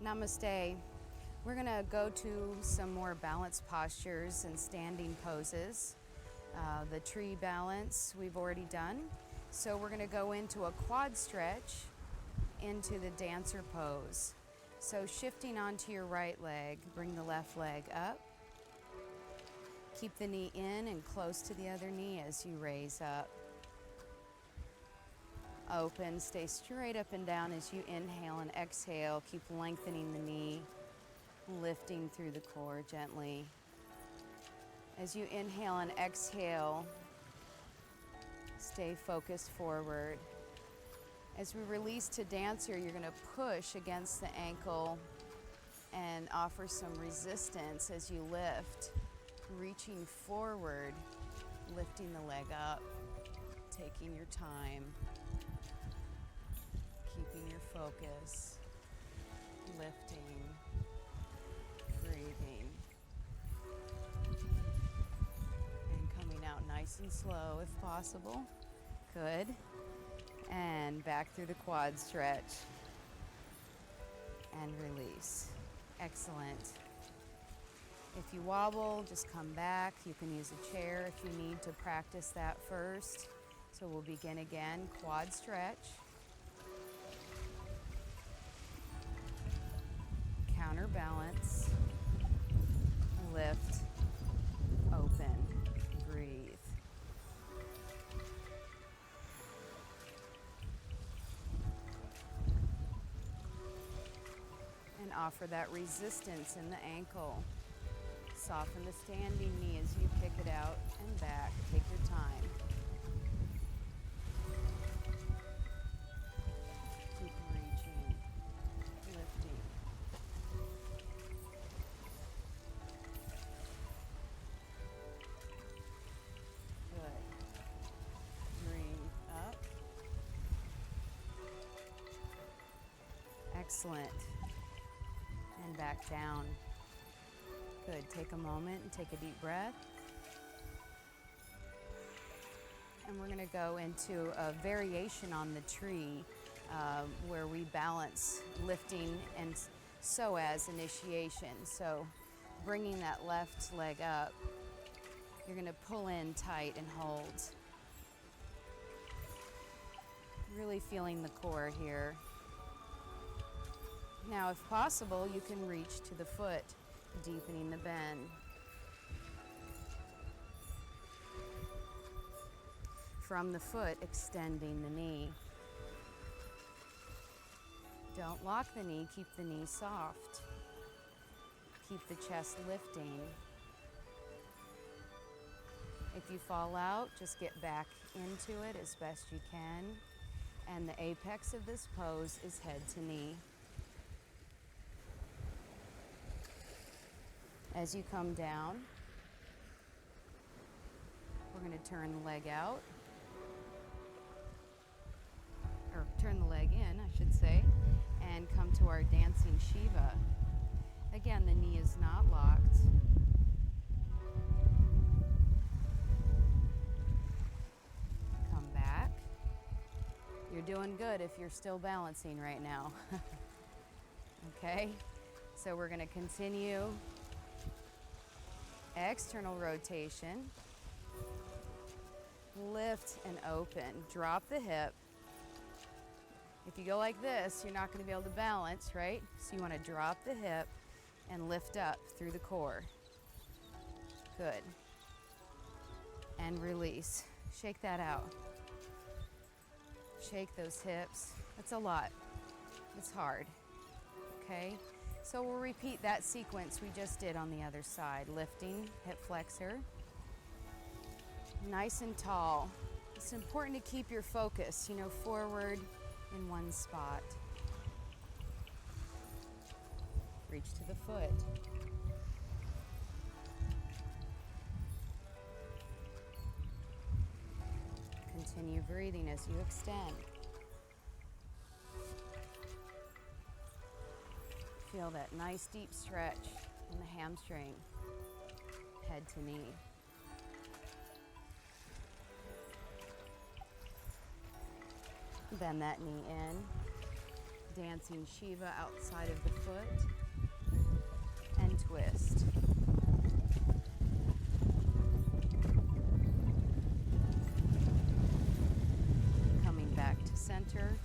Namaste. We're gonna go to some more balanced postures and standing poses. The tree balance we've already done. So we're gonna go into a quad stretch into the dancer pose. So shifting onto your right leg, bring the left leg up. Keep the knee in and close to the other knee as you raise up. Open, stay straight up and down as you inhale and exhale. Keep lengthening the knee, lifting through the core gently. As you inhale and exhale, stay focused forward. As we release to dancer, you're gonna push against the ankle and offer some resistance as you lift, reaching forward, lifting the leg up, taking your time. Keeping your focus, lifting, breathing, and coming out nice and slow if possible. Good. And back through the quad stretch and release. Excellent. If you wobble, just come back. You can use a chair if you need to practice that first. So we'll begin again, quad stretch. Counterbalance, lift, open, breathe. And offer that resistance in the ankle. Soften the standing knee as you kick it out and back. Take your time. Keep reaching, lifting. Excellent. And back down. Good. Take a moment and take a deep breath. And we're going to go into a variation on the tree where we balance lifting and psoas initiation. So bringing that left leg up, you're going to pull in tight and hold. Really feeling the core here. Now, if possible, you can reach to the foot, deepening the bend. From the foot, extending the knee. Don't lock the knee, keep the knee soft. Keep the chest lifting. If you fall out, just get back into it as best you can. And the apex of this pose is head to knee. As you come down, we're going to turn the leg out, or turn the leg in, I should say, and come to our dancing Shiva. Again, the knee is not locked. Come back. You're doing good if you're still balancing right now. Okay, so we're going to continue. External rotation, lift and open, drop the hip. If you go like this, you're not going to be able to balance, right? So you want to drop the hip and lift up through the core. Good. And release. Shake that out. Shake those hips. That's a lot. It's hard. Okay? So we'll repeat that sequence we just did on the other side. Lifting, hip flexor. Nice and tall. It's important to keep your focus, forward in one spot. Reach to the foot. Continue breathing as you extend. Feel that nice deep stretch in the hamstring, head to knee. Bend that knee in, dancing Shiva outside of the foot, and twist. Coming back to center,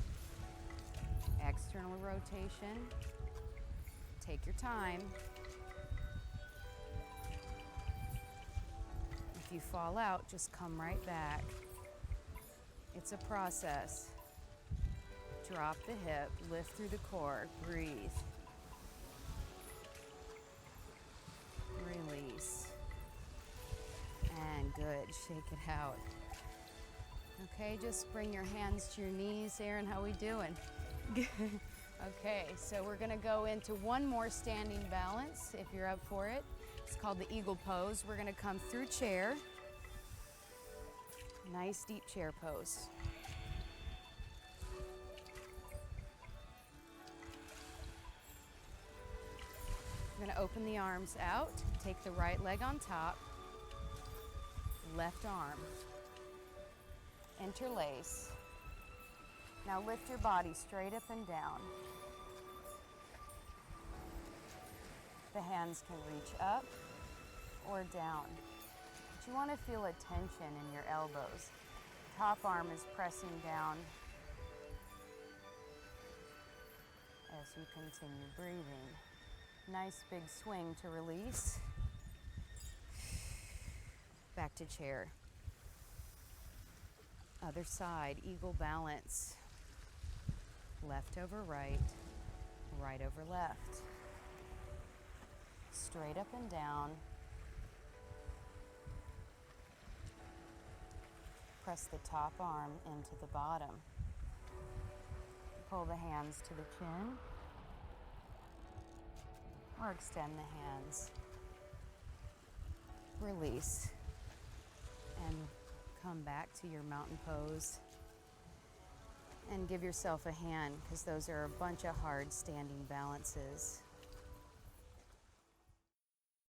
external rotation. Take your time. If you fall out, just come right back. It's a process. Drop the hip, lift through the core, breathe. Release. And good, shake it out. Okay, just bring your hands to your knees. Aaron, how we doing? Good. Okay, so we're gonna go into one more standing balance if you're up for it. It's called the eagle pose. We're gonna come through chair. Nice deep chair pose. We're gonna open the arms out, take the right leg on top, left arm, interlace. Now lift your body straight up and down. The hands can reach up or down. But you want to feel a tension in your elbows. Top arm is pressing down as you continue breathing. Nice big swing to release. Back to chair. Other side, eagle balance. Left over right, right over left. Straight up and down. Press the top arm into the bottom. Pull the hands to the chin, or extend the hands. Release, and come back to your mountain pose. And give yourself a hand, because those are a bunch of hard standing balances.